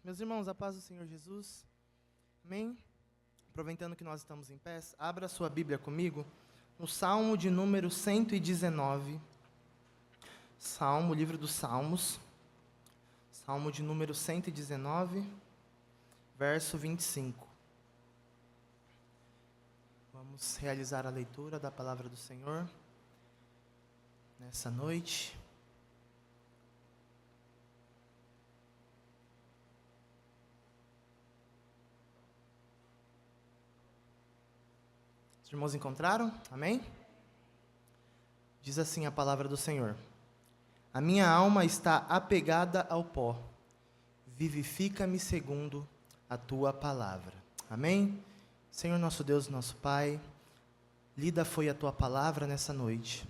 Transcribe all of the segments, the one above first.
Meus irmãos, a paz do Senhor Jesus. Amém? Aproveitando que nós estamos em pé, abra sua Bíblia comigo no Salmo de número 119. Salmo, livro dos Salmos. Salmo de número 119, verso 25. Vamos realizar a leitura da palavra do Senhor nessa noite. Os irmãos encontraram? Amém? Diz assim a palavra do Senhor: A minha alma está apegada ao pó, vivifica-me segundo a tua palavra. Amém? Senhor nosso Deus, nosso Pai, lida foi a tua palavra nessa noite.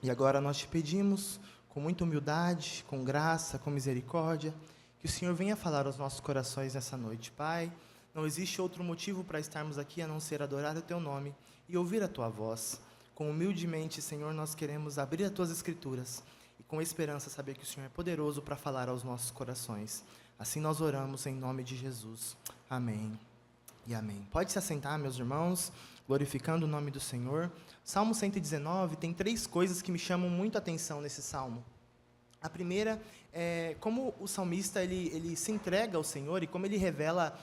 E agora nós te pedimos, com muita humildade, com graça, com misericórdia, que o Senhor venha falar aos nossos corações nessa noite, Pai. Não existe outro motivo para estarmos aqui a não ser adorar o teu nome e ouvir a tua voz. Com humildemente, Senhor, nós queremos abrir as tuas escrituras e com esperança saber que o Senhor é poderoso para falar aos nossos corações. Assim nós oramos em nome de Jesus. Amém e amém. Pode se assentar, meus irmãos, glorificando o nome do Senhor. Salmo 119 tem 3 coisas que me chamam muito a atenção nesse salmo. A primeira é como o salmista ele se entrega ao Senhor e como ele revela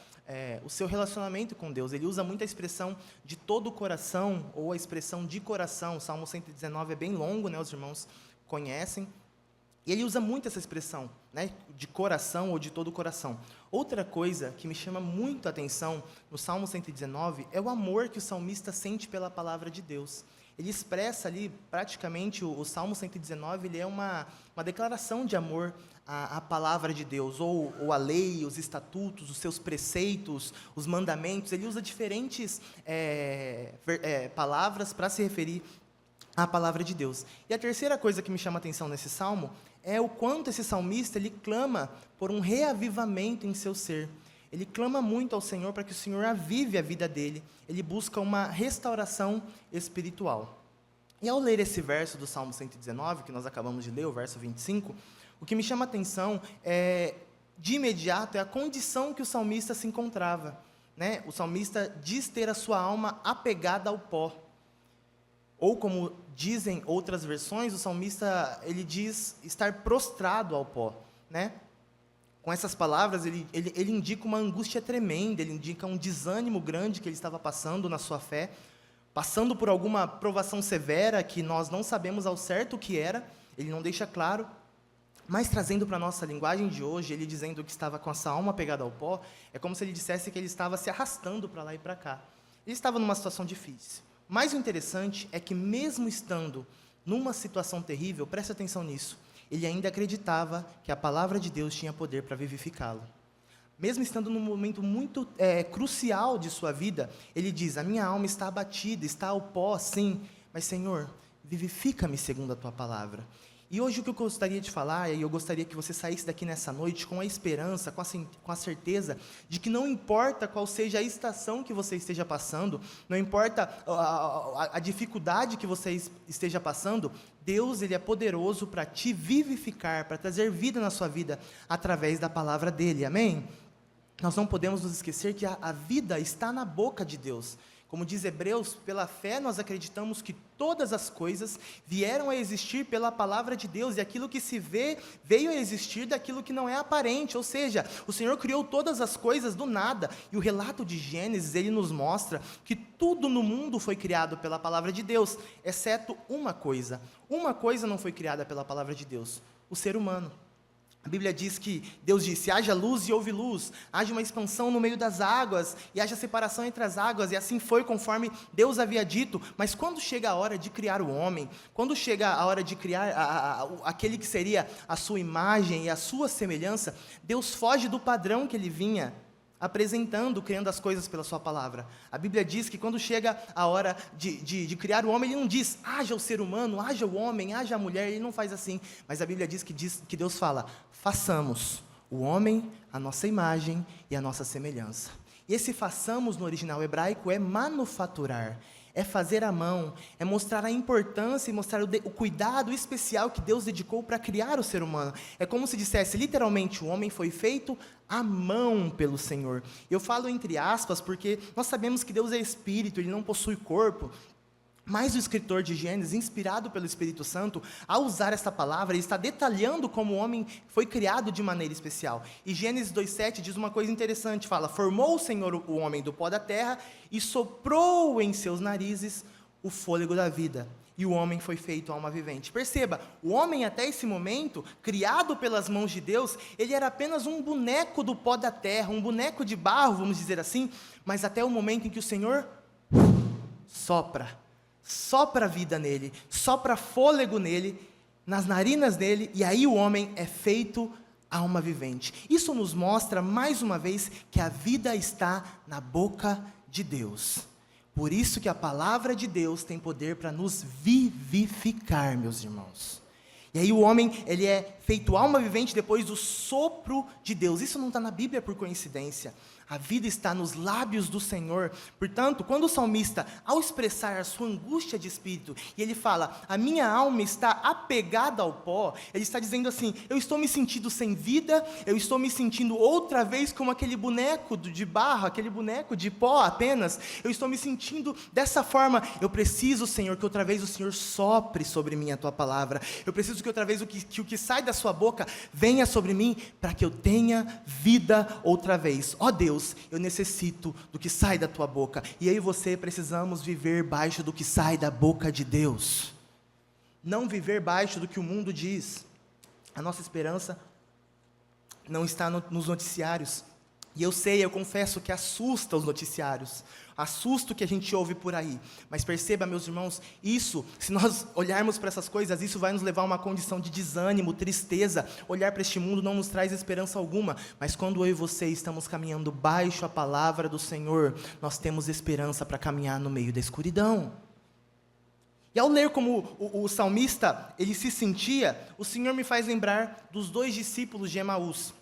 o seu relacionamento com Deus. Ele usa muito a expressão de todo o coração, ou a expressão de coração. O Salmo 119 é bem longo, né, os irmãos conhecem. E ele usa muito essa expressão, né, de coração ou de todo o coração. Outra coisa que me chama muito a atenção no Salmo 119 é o amor que o salmista sente pela palavra de Deus. Ele expressa ali, praticamente, o Salmo 119, ele é uma declaração de amor à palavra de Deus, ou a lei, os estatutos, os seus preceitos, os mandamentos. Ele usa diferentes palavras para se referir à palavra de Deus. E a terceira coisa que me chama a atenção nesse Salmo é o quanto esse salmista ele clama por um reavivamento em seu ser. Ele clama muito ao Senhor para que o Senhor avive a vida dele. Ele busca uma restauração espiritual. E ao ler esse verso do Salmo 119, que nós acabamos de ler, o verso 25, o que me chama a atenção de imediato, é a condição que o salmista se encontrava, né? O salmista diz ter a sua alma apegada ao pó. Ou como dizem outras versões, o salmista ele diz estar prostrado ao pó, né? Com essas palavras, ele indica uma angústia tremenda, ele indica um desânimo grande que ele estava passando na sua fé, passando por alguma provação severa que nós não sabemos ao certo o que era, ele não deixa claro, mas trazendo para a nossa linguagem de hoje, ele dizendo que estava com essa alma pegada ao pó, é como se ele dissesse que ele estava se arrastando para lá e para cá. Ele estava numa situação difícil. Mas o interessante é que mesmo estando numa situação terrível, preste atenção nisso, ele ainda acreditava que a palavra de Deus tinha poder para vivificá-lo. Mesmo estando num momento muito crucial de sua vida, ele diz: a minha alma está abatida, está ao pó, sim, mas Senhor, vivifica-me segundo a tua palavra. E hoje o que eu gostaria de falar, e eu gostaria que você saísse daqui nessa noite com a esperança, com a certeza de que não importa qual seja a estação que você esteja passando, não importa a dificuldade que você esteja passando, Deus ele é poderoso para te vivificar, para trazer vida na sua vida através da palavra dele, amém? Nós não podemos nos esquecer que a vida está na boca de Deus. Como diz Hebreus, pela fé nós acreditamos que todas as coisas vieram a existir pela palavra de Deus, e aquilo que se vê veio a existir daquilo que não é aparente, ou seja, o Senhor criou todas as coisas do nada, e o relato de Gênesis, ele nos mostra que tudo no mundo foi criado pela palavra de Deus, exceto uma coisa não foi criada pela palavra de Deus: o ser humano. A Bíblia diz que Deus disse: haja luz e houve luz, haja uma expansão no meio das águas, e haja separação entre as águas, e assim foi conforme Deus havia dito. Mas quando chega a hora de criar o homem, quando chega a hora de criar aquele que seria a sua imagem e a sua semelhança, Deus foge do padrão que ele vinha apresentando, criando as coisas pela sua palavra. A Bíblia diz que quando chega a hora de criar o homem, ele não diz: haja o ser humano, haja o homem, haja a mulher, ele não faz assim. Mas a Bíblia diz que Deus fala: façamos o homem a nossa imagem e a nossa semelhança. E esse façamos no original hebraico é manufaturar, é fazer à mão, é mostrar a importância e mostrar o cuidado especial que Deus dedicou para criar o ser humano. É como se dissesse, literalmente, o homem foi feito à mão pelo Senhor. Eu falo entre aspas porque nós sabemos que Deus é espírito, Ele não possui corpo. Mas o escritor de Gênesis, inspirado pelo Espírito Santo, ao usar essa palavra, ele está detalhando como o homem foi criado de maneira especial. E Gênesis 2,7 diz uma coisa interessante, fala, formou o Senhor o homem do pó da terra e soprou em seus narizes o fôlego da vida. E o homem foi feito alma vivente. Perceba, o homem até esse momento, criado pelas mãos de Deus, ele era apenas um boneco do pó da terra, um boneco de barro, vamos dizer assim, mas até o momento em que o Senhor sopra vida nele, sopra fôlego nele, nas narinas dele, e aí o homem é feito alma vivente. Isso nos mostra, mais uma vez, que a vida está na boca de Deus. Por isso que a palavra de Deus tem poder para nos vivificar, meus irmãos. E aí o homem, ele é feito alma vivente depois do sopro de Deus. Isso não está na Bíblia por coincidência. A vida está nos lábios do Senhor. Portanto, quando o salmista, ao expressar a sua angústia de espírito, e ele fala, a minha alma está apegada ao pó, ele está dizendo assim, eu estou me sentindo sem vida, eu estou me sentindo outra vez como aquele boneco de barro, aquele boneco de pó apenas, eu estou me sentindo dessa forma, eu preciso, Senhor, que outra vez o Senhor sopre sobre mim a Tua palavra, eu preciso que outra vez o que sai da Sua boca venha sobre mim, para que eu tenha vida outra vez. Ó Deus, eu necessito do que sai da tua boca. E eu e você precisamos viver baixo do que sai da boca de Deus. Não viver baixo do que o mundo diz. A nossa esperança não está nos noticiários. E eu confesso que assusta os noticiários. Assusta o que a gente ouve por aí. Mas perceba, meus irmãos, isso, se nós olharmos para essas coisas, isso vai nos levar a uma condição de desânimo, tristeza. Olhar para este mundo não nos traz esperança alguma. Mas quando eu e você estamos caminhando baixo a palavra do Senhor, nós temos esperança para caminhar no meio da escuridão. E ao ler como o salmista, ele se sentia, o Senhor me faz lembrar dos 2 discípulos de Emaús.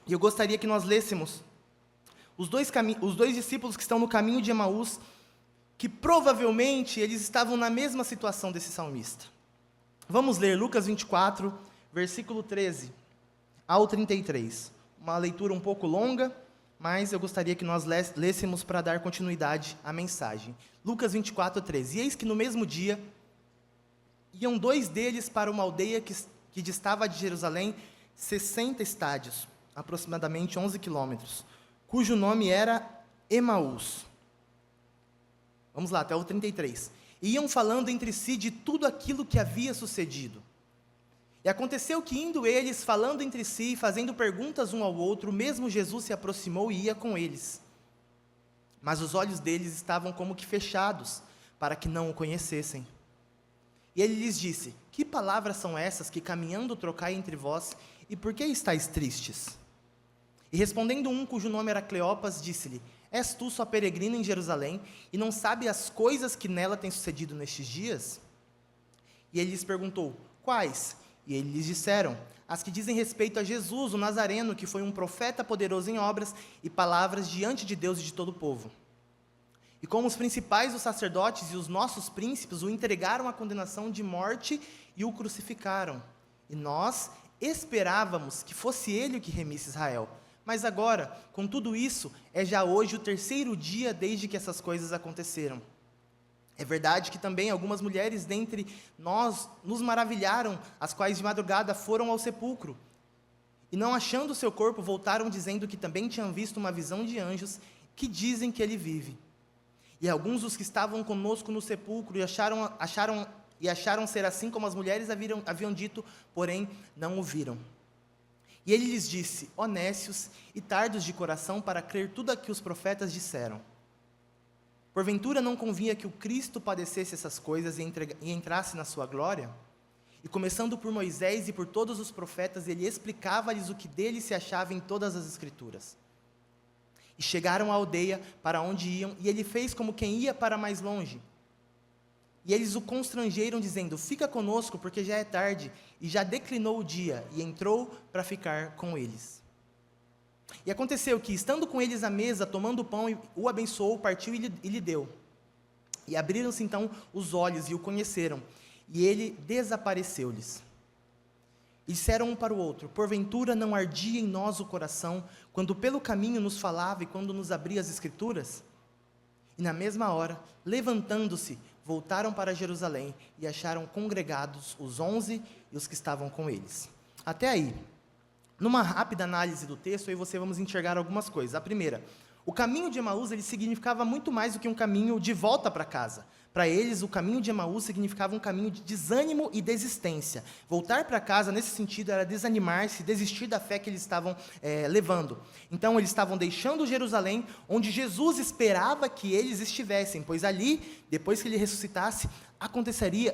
E eu gostaria que nós lêssemos os dois discípulos que estão no caminho de Emaús, que provavelmente eles estavam na mesma situação desse salmista. Vamos ler Lucas 24, versículo 13 ao 33. Uma leitura um pouco longa, mas eu gostaria que nós lêssemos para dar continuidade à mensagem. Lucas 24, 13. E eis que no mesmo dia, iam 2 deles para uma aldeia que distava de Jerusalém 60 estádios, aproximadamente 11 quilômetros, cujo nome era Emaús. Vamos lá, até o 33. E iam falando entre si de tudo aquilo que havia sucedido. E aconteceu que, indo eles, falando entre si, fazendo perguntas um ao outro, mesmo Jesus se aproximou e ia com eles. Mas os olhos deles estavam como que fechados, para que não o conhecessem. E ele lhes disse, que palavras são essas que caminhando trocai entre vós, e por que estáis tristes? E respondendo um, cujo nome era Cleopas, disse-lhe, és tu só peregrino em Jerusalém, e não sabe as coisas que nela têm sucedido nestes dias? E ele lhes perguntou, quais? E eles lhes disseram, as que dizem respeito a Jesus, o Nazareno, que foi um profeta poderoso em obras e palavras diante de Deus e de todo o povo. E como os principais dos sacerdotes e os nossos príncipes o entregaram à condenação de morte e o crucificaram. E nós esperávamos que fosse ele o que remisse Israel. Mas agora, com tudo isso, é já hoje o 3º dia desde que essas coisas aconteceram. É verdade que também algumas mulheres dentre nós nos maravilharam, as quais de madrugada foram ao sepulcro. E não achando o seu corpo, voltaram dizendo que também tinham visto uma visão de anjos que dizem que ele vive. E alguns dos que estavam conosco no sepulcro acharam ser assim como as mulheres haviam dito, porém não o viram. E ele lhes disse, ó nécios e tardos de coração para crer tudo o que os profetas disseram. Porventura não convinha que o Cristo padecesse essas coisas e entrasse na sua glória? E começando por Moisés e por todos os profetas, ele explicava-lhes o que dele se achava em todas as Escrituras. E chegaram à aldeia para onde iam, e ele fez como quem ia para mais longe. E eles o constrangeram, dizendo, fica conosco, porque já é tarde, e já declinou o dia, e entrou para ficar com eles. E aconteceu que, estando com eles à mesa, tomando o pão, o abençoou, partiu e lhe deu. E abriram-se então os olhos e o conheceram, e ele desapareceu-lhes. E disseram um para o outro: porventura não ardia em nós o coração, quando pelo caminho nos falava e quando nos abria as Escrituras? E na mesma hora, levantando-se, voltaram para Jerusalém e acharam congregados os 11 e os que estavam com eles. Até aí, numa rápida análise do texto, eu e você vamos enxergar algumas coisas. A primeira, o caminho de Emaús ele significava muito mais do que um caminho de volta para casa. Para eles, o caminho de Emaús significava um caminho de desânimo e desistência. Voltar para casa, nesse sentido, era desanimar-se, desistir da fé que eles estavam levando. Então, eles estavam deixando Jerusalém, onde Jesus esperava que eles estivessem, pois ali, depois que ele ressuscitasse, aconteceria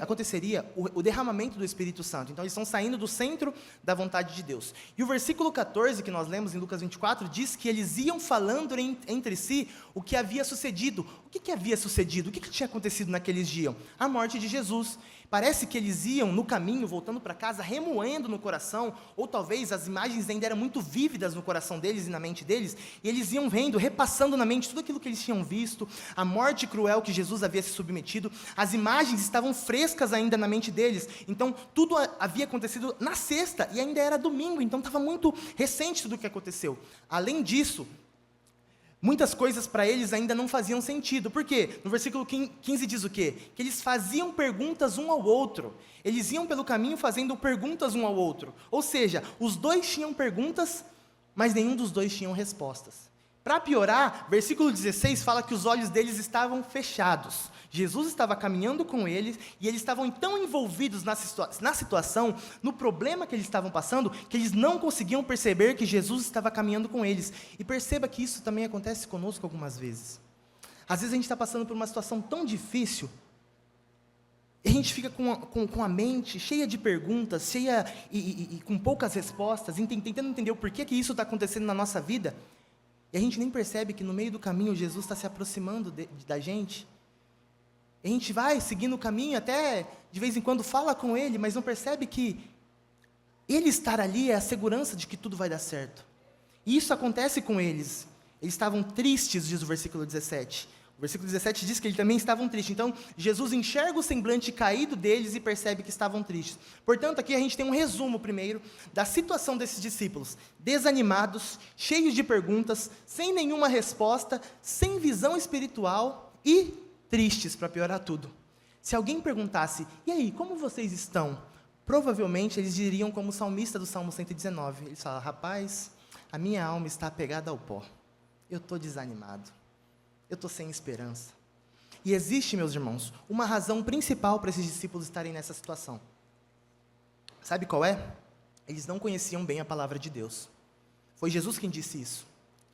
o derramamento do Espírito Santo. Então, eles estão saindo do centro da vontade de Deus. E o versículo 14, que nós lemos em Lucas 24, diz que eles iam falando entre si o que havia sucedido. O que havia sucedido? O que tinha acontecido naqueles dias? A morte de Jesus. Parece que eles iam no caminho, voltando para casa, remoendo no coração, ou talvez as imagens ainda eram muito vívidas no coração deles e na mente deles, e eles iam vendo, repassando na mente tudo aquilo que eles tinham visto, a morte cruel que Jesus havia se submetido, as imagens estavam frescas ainda na mente deles, então tudo havia acontecido na sexta, e ainda era domingo, então estava muito recente tudo o que aconteceu. Além disso, muitas coisas para eles ainda não faziam sentido. Por quê? No versículo 15 diz o quê? Que eles faziam perguntas um ao outro. Eles iam pelo caminho fazendo perguntas um ao outro. Ou seja, os dois tinham perguntas, mas nenhum dos dois tinham respostas. Para piorar, versículo 16 fala que os olhos deles estavam fechados. Jesus estava caminhando com eles, e eles estavam tão envolvidos na situação, no problema que eles estavam passando, que eles não conseguiam perceber que Jesus estava caminhando com eles. E perceba que isso também acontece conosco algumas vezes. Às vezes a gente está passando por uma situação tão difícil, e a gente fica com a mente cheia de perguntas, cheia e com poucas respostas, tentando entender o porquê que isso está acontecendo na nossa vida, e a gente nem percebe que no meio do caminho Jesus está se aproximando da gente. A gente vai seguindo o caminho, até de vez em quando fala com ele, mas não percebe que ele estar ali é a segurança de que tudo vai dar certo. E isso acontece com eles. Eles estavam tristes, diz o versículo 17. O versículo 17 diz que eles também estavam tristes. Então, Jesus enxerga o semblante caído deles e percebe que estavam tristes. Portanto, aqui a gente tem um resumo primeiro da situação desses discípulos. Desanimados, cheios de perguntas, sem nenhuma resposta, sem visão espiritual e tristes, para piorar tudo. Se alguém perguntasse: e aí, como vocês estão? Provavelmente eles diriam como o salmista do Salmo 119. Eles falam: rapaz, a minha alma está apegada ao pó. Eu estou desanimado. Eu estou sem esperança. E existe, meus irmãos, uma razão principal para esses discípulos estarem nessa situação. Sabe qual é? Eles não conheciam bem a palavra de Deus. Foi Jesus quem disse isso.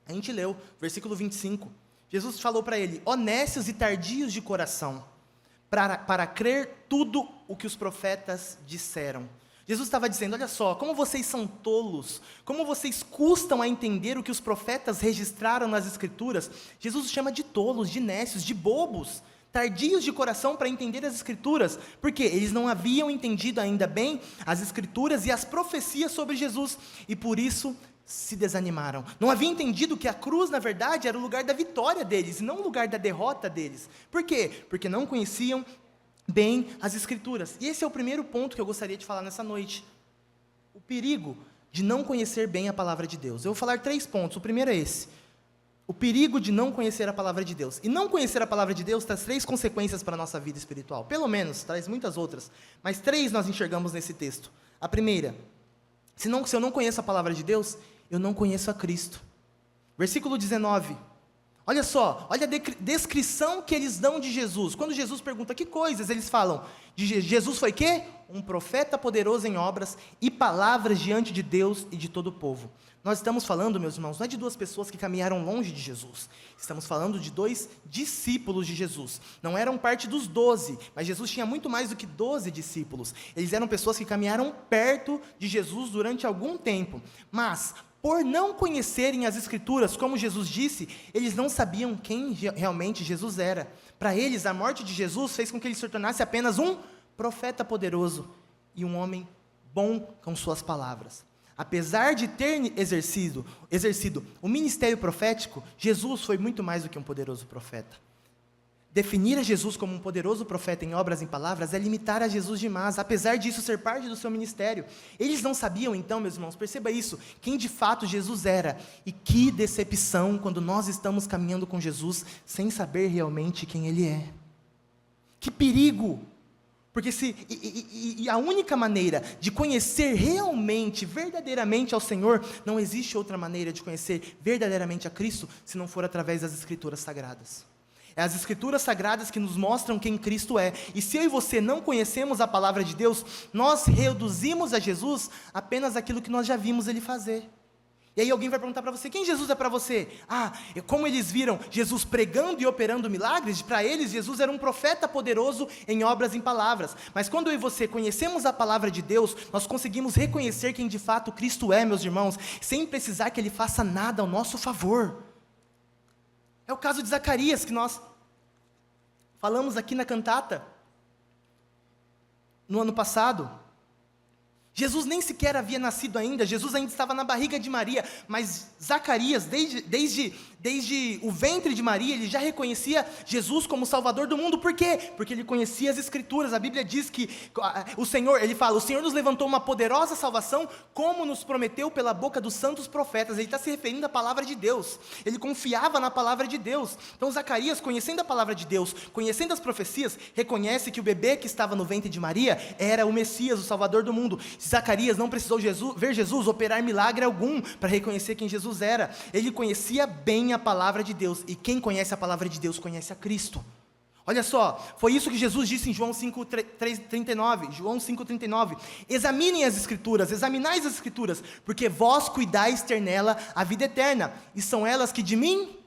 A gente leu, versículo 25. Jesus falou para ele: honestos e tardios de coração, para crer tudo o que os profetas disseram. Jesus estava dizendo: olha só, como vocês são tolos, como vocês custam a entender o que os profetas registraram nas Escrituras. Jesus os chama de tolos, de nécios, de bobos, tardios de coração para entender as Escrituras, porque eles não haviam entendido ainda bem as Escrituras e as profecias sobre Jesus, e por isso se desanimaram. Não haviam entendido que a cruz, na verdade, era o lugar da vitória deles, e não o lugar da derrota deles. Por quê? Porque não conheciam bem as Escrituras. E esse é o primeiro ponto que eu gostaria de falar nessa noite. O perigo de não conhecer bem a palavra de Deus. Eu vou falar 3 pontos. O primeiro é esse. O perigo de não conhecer a palavra de Deus. E não conhecer a palavra de Deus traz 3 consequências para a nossa vida espiritual. Pelo menos, traz muitas outras. Mas 3 nós enxergamos nesse texto. A primeira: se eu não conheço a palavra de Deus, eu não conheço a Cristo. Versículo 19. Olha só, olha a descrição que eles dão de Jesus. Quando Jesus pergunta que coisas, eles falam: Jesus foi quê? Um profeta poderoso em obras e palavras diante de Deus e de todo o povo. Nós estamos falando, meus irmãos, não é de 2 pessoas que caminharam longe de Jesus. Estamos falando de 2 discípulos de Jesus. Não eram parte dos 12, mas Jesus tinha muito mais do que 12 discípulos. Eles eram pessoas que caminharam perto de Jesus durante algum tempo. Mas, por não conhecerem as Escrituras, como Jesus disse, eles não sabiam quem realmente Jesus era. Para eles, a morte de Jesus fez com que ele se tornasse apenas um profeta poderoso e um homem bom com suas palavras. Apesar de ter exercido o ministério profético, Jesus foi muito mais do que um poderoso profeta. Definir a Jesus como um poderoso profeta em obras e em palavras é limitar a Jesus demais, apesar disso ser parte do seu ministério. Eles não sabiam então, meus irmãos, perceba isso, quem de fato Jesus era. E que decepção quando nós estamos caminhando com Jesus sem saber realmente quem Ele é. Que perigo! Porque a única maneira de conhecer realmente, verdadeiramente ao Senhor, não existe outra maneira de conhecer verdadeiramente a Cristo, se não for através das Escrituras Sagradas. É as Escrituras Sagradas que nos mostram quem Cristo é. E se eu e você não conhecemos a palavra de Deus, nós reduzimos a Jesus apenas aquilo que nós já vimos Ele fazer. E aí alguém vai perguntar para você, quem Jesus é para você? Como eles viram Jesus pregando e operando milagres, para eles Jesus era um profeta poderoso em obras e em palavras. Mas quando eu e você conhecemos a palavra de Deus, nós conseguimos reconhecer quem de fato Cristo é, meus irmãos, sem precisar que Ele faça nada ao nosso favor. É o caso de Zacarias, que nós falamos aqui na cantata, no ano passado. Jesus nem sequer havia nascido ainda, Jesus ainda estava na barriga de Maria, mas Zacarias, desde o ventre de Maria, ele já reconhecia Jesus como Salvador do mundo. Por quê? Porque ele conhecia as Escrituras. A Bíblia diz que o Senhor nos levantou uma poderosa salvação, como nos prometeu pela boca dos santos profetas. Ele está se referindo à palavra de Deus, ele confiava na palavra de Deus. Então Zacarias, conhecendo a palavra de Deus, conhecendo as profecias, reconhece que o bebê que estava no ventre de Maria era o Messias, o Salvador do mundo. Zacarias não precisou ver Jesus operar milagre algum para reconhecer quem Jesus era. Ele conhecia bem a palavra de Deus, e quem conhece a palavra de Deus conhece a Cristo. Olha só, foi isso que Jesus disse em João 5,39. João 5,39. Examinem as Escrituras, examinais as Escrituras, porque vós cuidais ter nela a vida eterna, e são elas que de mim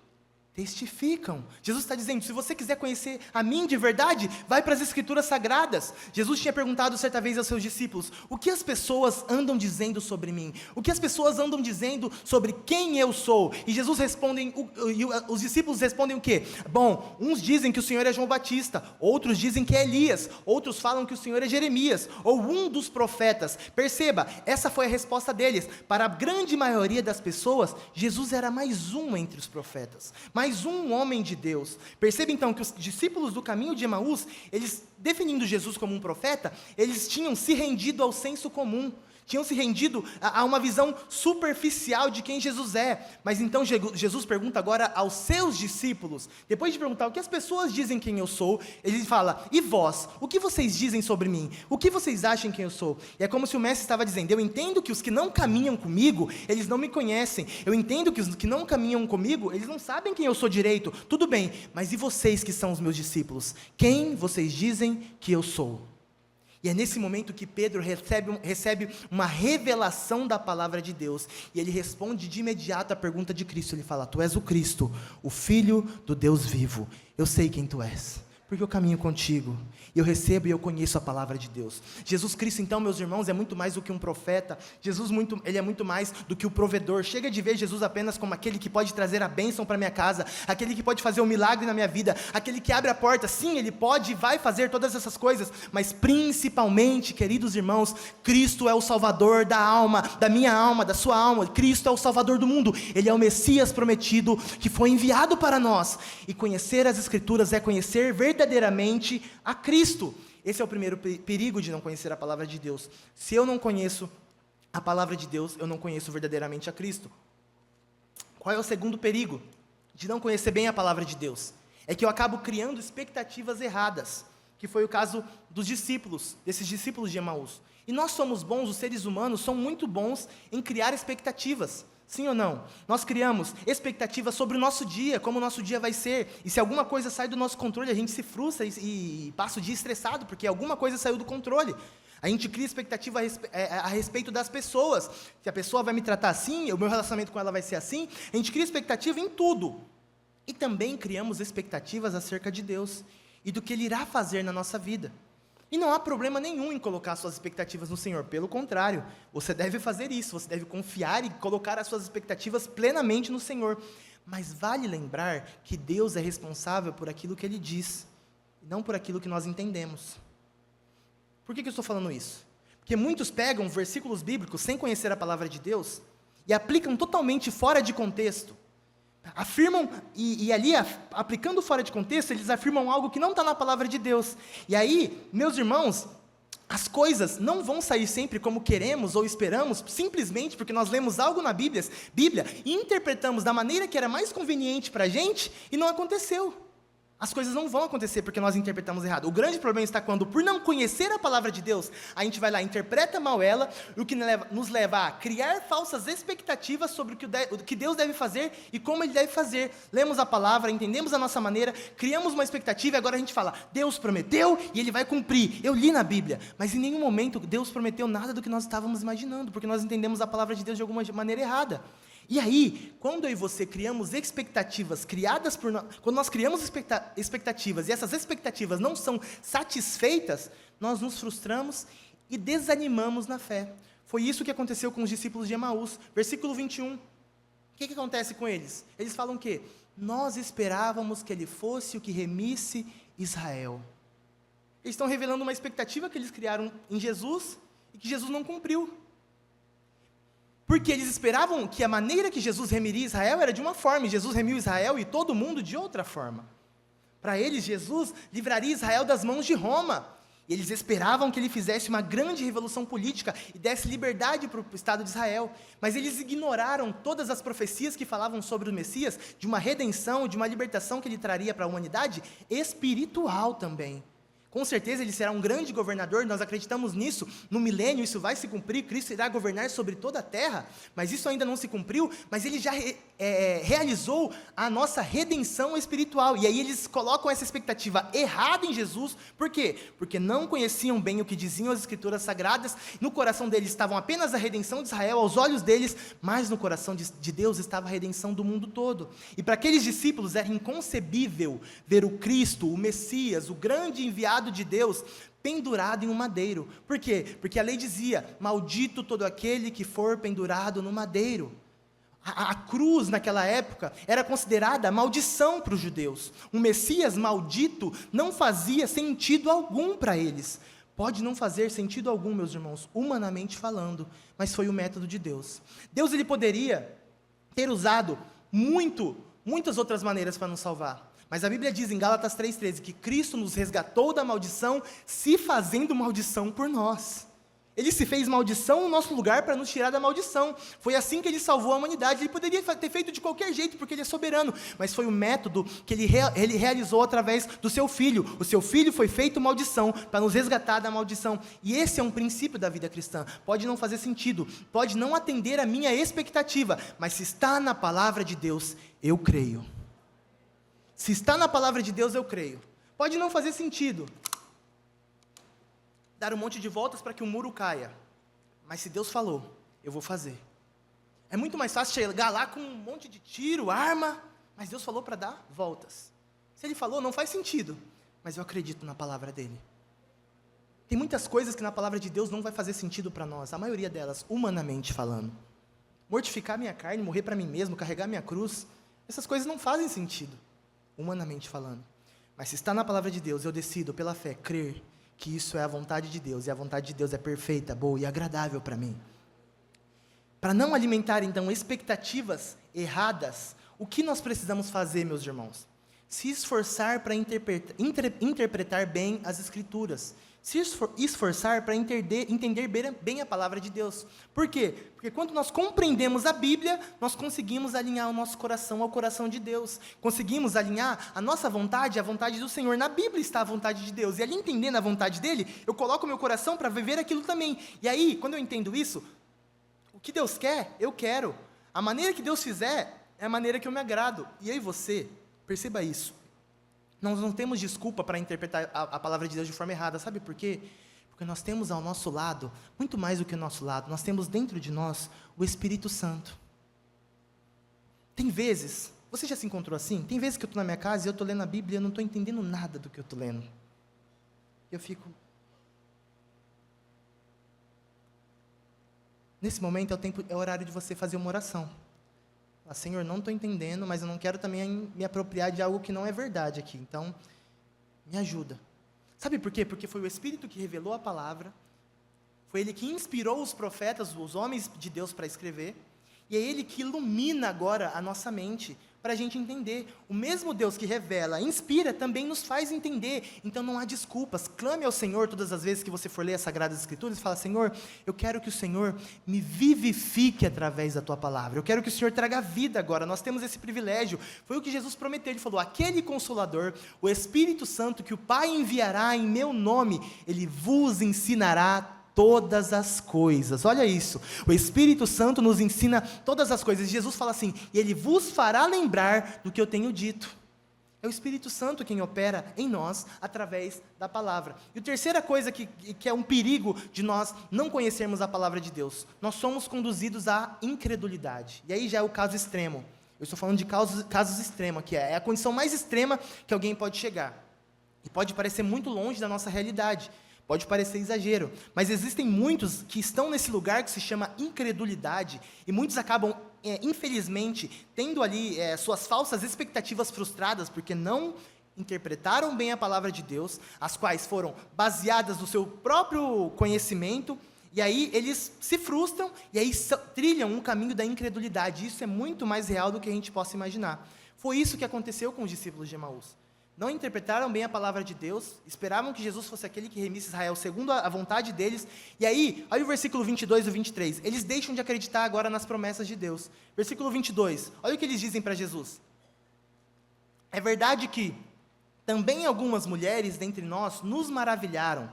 testificam. Jesus está dizendo, se você quiser conhecer a mim de verdade, vai para as Escrituras Sagradas. Jesus tinha perguntado certa vez aos seus discípulos, o que as pessoas andam dizendo sobre mim? O que as pessoas andam dizendo sobre quem eu sou? E Jesus responde, os discípulos respondem o quê? Bom, uns dizem que o Senhor é João Batista, outros dizem que é Elias, outros falam que o Senhor é Jeremias, ou um dos profetas. Perceba, essa foi a resposta deles. Para a grande maioria das pessoas, Jesus era mais um entre os profetas, mais um homem de Deus. Perceba então que os discípulos do caminho de Emaús, eles, definindo Jesus como um profeta, eles tinham se rendido ao senso comum, tinham se rendido a uma visão superficial de quem Jesus é. Mas então Jesus pergunta agora aos seus discípulos, depois de perguntar o que as pessoas dizem quem eu sou, ele fala, e vós, o que vocês dizem sobre mim? O que vocês acham quem eu sou? E é como se o mestre estava dizendo, eu entendo que os que não caminham comigo, eles não me conhecem, eu entendo que os que não caminham comigo, eles não sabem quem eu sou direito, tudo bem, mas e vocês que são os meus discípulos? Quem vocês dizem que eu sou? E é nesse momento que Pedro recebe uma revelação da palavra de Deus, e ele responde de imediato à pergunta de Cristo. Ele fala, tu és o Cristo, o Filho do Deus vivo. Eu sei quem tu és, porque eu caminho contigo, e eu recebo e eu conheço a palavra de Deus. Jesus Cristo, então, meus irmãos, é muito mais do que um profeta. Ele é muito mais do que o provedor. Chega de ver Jesus apenas como aquele que pode trazer a bênção para minha casa, aquele que pode fazer um milagre na minha vida, aquele que abre a porta. Sim, ele pode e vai fazer todas essas coisas, mas principalmente, queridos irmãos, Cristo é o Salvador da alma, da minha alma, da sua alma. Cristo é o Salvador do mundo. Ele é o Messias prometido, que foi enviado para nós. E conhecer as Escrituras é conhecer verdadeiramente a Cristo. Esse é o primeiro perigo de não conhecer a palavra de Deus. Se eu não conheço a palavra de Deus, eu não conheço verdadeiramente a Cristo. Qual é o segundo perigo de não conhecer bem a palavra de Deus? É que eu acabo criando expectativas erradas, que foi o caso dos discípulos, desses discípulos de Emaús. E nós somos bons, os seres humanos são muito bons em criar expectativas. Sim ou não? Nós criamos expectativas sobre o nosso dia, como o nosso dia vai ser, e se alguma coisa sai do nosso controle, a gente se frustra e passa o dia estressado, porque alguma coisa saiu do controle. A gente cria expectativa a respeito das pessoas, se a pessoa vai me tratar assim, o meu relacionamento com ela vai ser assim, a gente cria expectativa em tudo. E também criamos expectativas acerca de Deus, e do que Ele irá fazer na nossa vida. E não há problema nenhum em colocar suas expectativas no Senhor, pelo contrário, você deve fazer isso, você deve confiar e colocar as suas expectativas plenamente no Senhor. Mas vale lembrar que Deus é responsável por aquilo que Ele diz, e não por aquilo que nós entendemos. Por que eu estou falando isso? Porque muitos pegam versículos bíblicos sem conhecer a palavra de Deus, e aplicam totalmente fora de contexto. Afirmam, e ali, aplicando fora de contexto, eles afirmam algo que não está na palavra de Deus. E aí, meus irmãos, as coisas não vão sair sempre como queremos ou esperamos, simplesmente porque nós lemos algo na Bíblia e interpretamos da maneira que era mais conveniente para a gente, e não aconteceu. As coisas não vão acontecer porque nós interpretamos errado. O grande problema está quando, por não conhecer a palavra de Deus, a gente vai lá, interpreta mal ela, o que nos leva a criar falsas expectativas sobre o que Deus deve fazer e como Ele deve fazer. Lemos a palavra, entendemos a nossa maneira, criamos uma expectativa e agora a gente fala, Deus prometeu e Ele vai cumprir. Eu li na Bíblia, mas em nenhum momento Deus prometeu nada do que nós estávamos imaginando, porque nós entendemos a palavra de Deus de alguma maneira errada. E aí, quando eu e você criamos expectativas criadas por nós, quando nós criamos expectativas e essas expectativas não são satisfeitas, nós nos frustramos e desanimamos na fé. Foi isso que aconteceu com os discípulos de Emaús. Versículo 21. O que acontece com eles? Eles falam o quê? Nós esperávamos que ele fosse o que remisse Israel. Eles estão revelando uma expectativa que eles criaram em Jesus e que Jesus não cumpriu. Porque eles esperavam que a maneira que Jesus remiria Israel era de uma forma, e Jesus remiu Israel e todo mundo de outra forma. Para eles, Jesus livraria Israel das mãos de Roma. E eles esperavam que ele fizesse uma grande revolução política e desse liberdade para o Estado de Israel. Mas eles ignoraram todas as profecias que falavam sobre o Messias, de uma redenção, de uma libertação que ele traria para a humanidade, espiritual também. Com certeza ele será um grande governador, nós acreditamos nisso, no milênio isso vai se cumprir, Cristo irá governar sobre toda a terra, mas isso ainda não se cumpriu, mas ele já realizou a nossa redenção espiritual, e aí eles colocam essa expectativa errada em Jesus, por quê? Porque não conheciam bem o que diziam as Escrituras Sagradas, no coração deles estavam apenas a redenção de Israel, aos olhos deles, mas no coração de Deus estava a redenção do mundo todo, e para aqueles discípulos era inconcebível ver o Cristo, o Messias, o grande enviado de Deus, pendurado em um madeiro. Por quê? Porque a lei dizia, maldito todo aquele que for pendurado no madeiro. A cruz naquela época era considerada maldição para os judeus. Um Messias maldito não fazia sentido algum para eles. Pode não fazer sentido algum, meus irmãos, humanamente falando, mas foi o método de Deus. Deus ele poderia ter usado muitas outras maneiras para nos salvar. Mas a Bíblia diz em Gálatas 3,13 que Cristo nos resgatou da maldição, se fazendo maldição por nós. Ele se fez maldição no nosso lugar para nos tirar da maldição. Foi assim que ele salvou a humanidade. Ele poderia ter feito de qualquer jeito, porque ele é soberano. Mas foi o método que ele realizou através do seu Filho. O seu Filho foi feito maldição para nos resgatar da maldição. E esse é um princípio da vida cristã. Pode não fazer sentido, pode não atender a minha expectativa, mas se está na palavra de Deus, eu creio. Se está na palavra de Deus, eu creio. Pode não fazer sentido dar um monte de voltas para que o muro caia, mas se Deus falou, eu vou fazer. É muito mais fácil chegar lá com um monte de tiro, arma, mas Deus falou para dar voltas. Se Ele falou, não faz sentido, mas eu acredito na palavra dEle. Tem muitas coisas que na palavra de Deus não vai fazer sentido para nós, a maioria delas, humanamente falando. Mortificar minha carne, morrer para mim mesmo, carregar minha cruz, essas coisas não fazem sentido, humanamente falando. Mas se está na palavra de Deus, eu decido pela fé crer que isso é a vontade de Deus, e a vontade de Deus é perfeita, boa e agradável para mim. Para não alimentar, então, expectativas erradas, o que nós precisamos fazer, meus irmãos? Se esforçar para interpretar bem as Escrituras. Se esforçar para entender bem a palavra de Deus. Por quê? Porque quando nós compreendemos a Bíblia, nós conseguimos alinhar o nosso coração ao coração de Deus. Conseguimos alinhar a nossa vontade à vontade do Senhor. Na Bíblia está a vontade de Deus. E ali entendendo a vontade dEle, eu coloco o meu coração para viver aquilo também. E aí, quando eu entendo isso, o que Deus quer, eu quero. A maneira que Deus fizer, é a maneira que eu me agrado. E aí você, perceba isso. Nós não temos desculpa para interpretar a palavra de Deus de forma errada. Sabe por quê? Porque nós temos ao nosso lado, muito mais do que o nosso lado, nós temos dentro de nós o Espírito Santo. Tem vezes, você já se encontrou assim? Tem vezes que eu estou na minha casa e eu estou lendo a Bíblia e eu não estou entendendo nada do que eu estou lendo. Eu fico... Nesse momento é o horário de você fazer uma oração. Senhor, não estou entendendo, mas eu não quero também me apropriar de algo que não é verdade aqui. Então, me ajuda. Sabe por quê? Porque foi o Espírito que revelou a palavra, foi Ele que inspirou os profetas, os homens de Deus para escrever, e é Ele que ilumina agora a nossa mente, para a gente entender. O mesmo Deus que revela, inspira, também nos faz entender. Então não há desculpas. Clame ao Senhor todas as vezes que você for ler as Sagradas Escrituras e fala: Senhor, eu quero que o Senhor me vivifique através da Tua Palavra. Eu quero que o Senhor traga vida agora. Nós temos esse privilégio. Foi o que Jesus prometeu. Ele falou: aquele Consolador, o Espírito Santo que o Pai enviará em meu nome, Ele vos ensinará todas as coisas. Olha isso, o Espírito Santo nos ensina todas as coisas. Jesus fala assim: e Ele vos fará lembrar do que eu tenho dito. É o Espírito Santo quem opera em nós através da palavra. E a terceira coisa que é um perigo de nós não conhecermos a palavra de Deus: nós somos conduzidos à incredulidade. E aí já é o caso extremo. Eu estou falando de casos extremos, que é a condição mais extrema que alguém pode chegar. E pode parecer muito longe da nossa realidade. Pode parecer exagero, mas existem muitos que estão nesse lugar que se chama incredulidade, e muitos acabam, infelizmente, tendo ali suas falsas expectativas frustradas, porque não interpretaram bem a palavra de Deus, as quais foram baseadas no seu próprio conhecimento, e aí eles se frustram, e aí trilham um caminho da incredulidade. Isso é muito mais real do que a gente possa imaginar. Foi isso que aconteceu com os discípulos de Emaús. Não interpretaram bem a palavra de Deus, esperavam que Jesus fosse aquele que remisse Israel segundo a vontade deles, e aí, olha o versículo 22 e 23, eles deixam de acreditar agora nas promessas de Deus. Versículo 22, olha o que eles dizem para Jesus: é verdade que também algumas mulheres dentre nós nos maravilharam,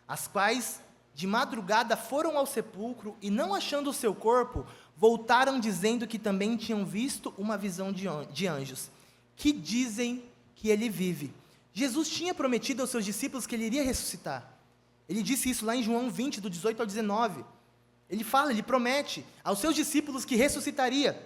as quais de madrugada foram ao sepulcro e, não achando o seu corpo, voltaram dizendo que também tinham visto uma visão de anjos, que dizem que ele vive. Jesus tinha prometido aos seus discípulos que ele iria ressuscitar. Ele disse isso lá em João 20, do 18 ao 19. Ele promete aos seus discípulos que ressuscitaria.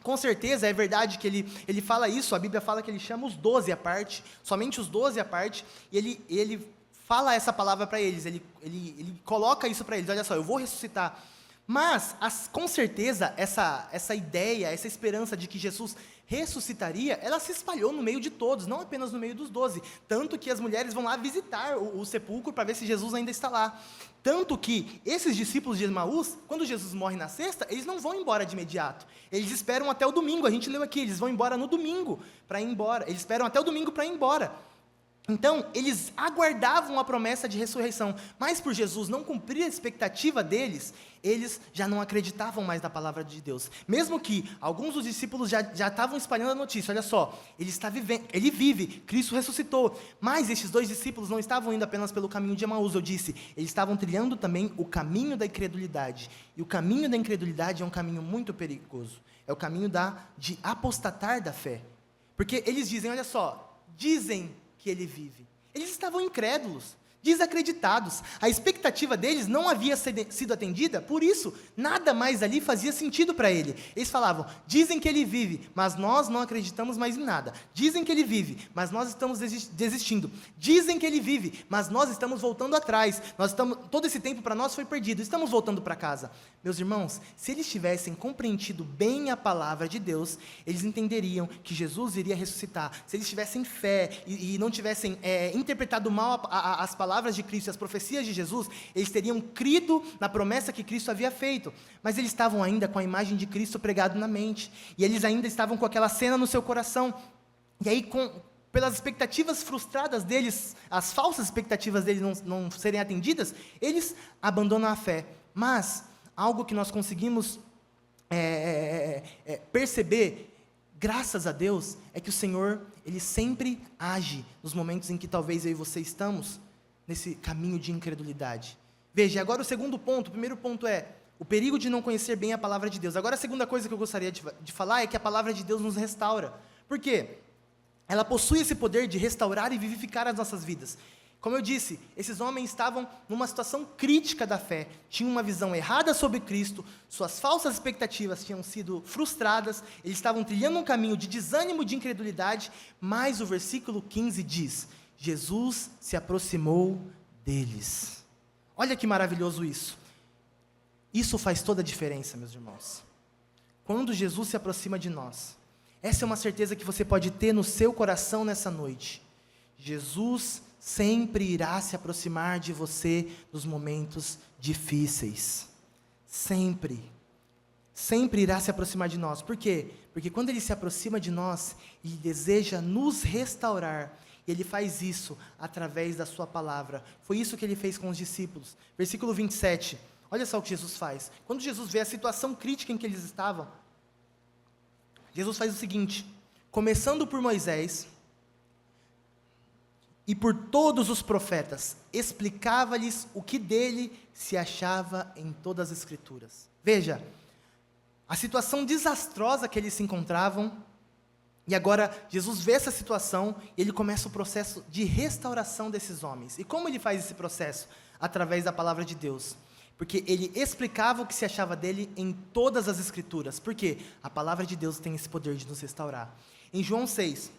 Com certeza, é verdade que ele fala isso, a Bíblia fala que ele chama os 12 à parte, somente os 12 à parte, e ele fala essa palavra para eles, ele coloca isso para eles: olha só, eu vou ressuscitar. Mas, com certeza, essa ideia, essa esperança de que Jesus ressuscitaria, ela se espalhou no meio de todos, não apenas no meio dos 12. Tanto que as mulheres vão lá visitar o sepulcro para ver se Jesus ainda está lá. Tanto que esses discípulos de Emaús, quando Jesus morre na sexta, eles não vão embora de imediato. Eles esperam até o domingo. A gente leu aqui, eles vão embora no domingo para ir embora. Eles esperam até o domingo para ir embora. Então, eles aguardavam a promessa de ressurreição, mas por Jesus não cumprir a expectativa deles, eles já não acreditavam mais na palavra de Deus. Mesmo que alguns dos discípulos já estavam espalhando a notícia: olha só, ele está vivendo, ele vive, Cristo ressuscitou. Mas estes dois discípulos não estavam indo apenas pelo caminho de Emaús, eu disse, eles estavam trilhando também o caminho da incredulidade. E o caminho da incredulidade é um caminho muito perigoso. É o caminho de apostatar da fé. Porque eles dizem, olha só, dizem que ele vive. Eles estavam incrédulos, desacreditados. A expectativa deles não havia sido atendida, por isso, nada mais ali fazia sentido para ele. Eles falavam: dizem que ele vive, mas nós não acreditamos mais em nada. Dizem que ele vive, mas nós estamos desistindo. Dizem que ele vive, mas nós estamos voltando atrás. Todo esse tempo para nós foi perdido, estamos voltando para casa. Meus irmãos, se eles tivessem compreendido bem a palavra de Deus, eles entenderiam que Jesus iria ressuscitar. Se eles tivessem fé e não tivessem interpretado mal as palavras de Cristo e as profecias de Jesus, eles teriam crido na promessa que Cristo havia feito. Mas eles estavam ainda com a imagem de Cristo pregado na mente, e eles ainda estavam com aquela cena no seu coração. E aí, pelas expectativas frustradas deles, as falsas expectativas deles não serem atendidas, eles abandonam a fé. Mas algo que nós conseguimos perceber, graças a Deus, é que o Senhor, Ele sempre age nos momentos em que talvez eu e você estamos nesse caminho de incredulidade. Veja, agora o segundo ponto. O primeiro ponto é o perigo de não conhecer bem a palavra de Deus. Agora a segunda coisa que eu gostaria de falar é que a palavra de Deus nos restaura. Por quê? Ela possui esse poder de restaurar e vivificar as nossas vidas. Como eu disse, esses homens estavam numa situação crítica da fé, tinham uma visão errada sobre Cristo, suas falsas expectativas tinham sido frustradas, eles estavam trilhando um caminho de desânimo, de incredulidade, mas o versículo 15 diz: Jesus se aproximou deles. Olha que maravilhoso isso. Isso faz toda a diferença, meus irmãos. Quando Jesus se aproxima de nós, essa é uma certeza que você pode ter no seu coração nessa noite. Jesus sempre irá se aproximar de você nos momentos difíceis. Sempre. sempre irá se aproximar de nós. Por quê? Porque quando Ele se aproxima de nós, Ele deseja nos restaurar. E Ele faz isso através da sua palavra. Foi isso que Ele fez com os discípulos. Versículo 27. Olha só o que Jesus faz. Quando Jesus vê a situação crítica em que eles estavam, Jesus faz o seguinte: começando por Moisés e por todos os profetas, explicava-lhes o que dele se achava em todas as Escrituras. Veja, a situação desastrosa que eles se encontravam, e agora Jesus vê essa situação e Ele começa o processo de restauração desses homens. E como Ele faz esse processo? Através da palavra de Deus. Porque Ele explicava o que se achava dele em todas as Escrituras. Por quê? A palavra de Deus tem esse poder de nos restaurar. Em João 6,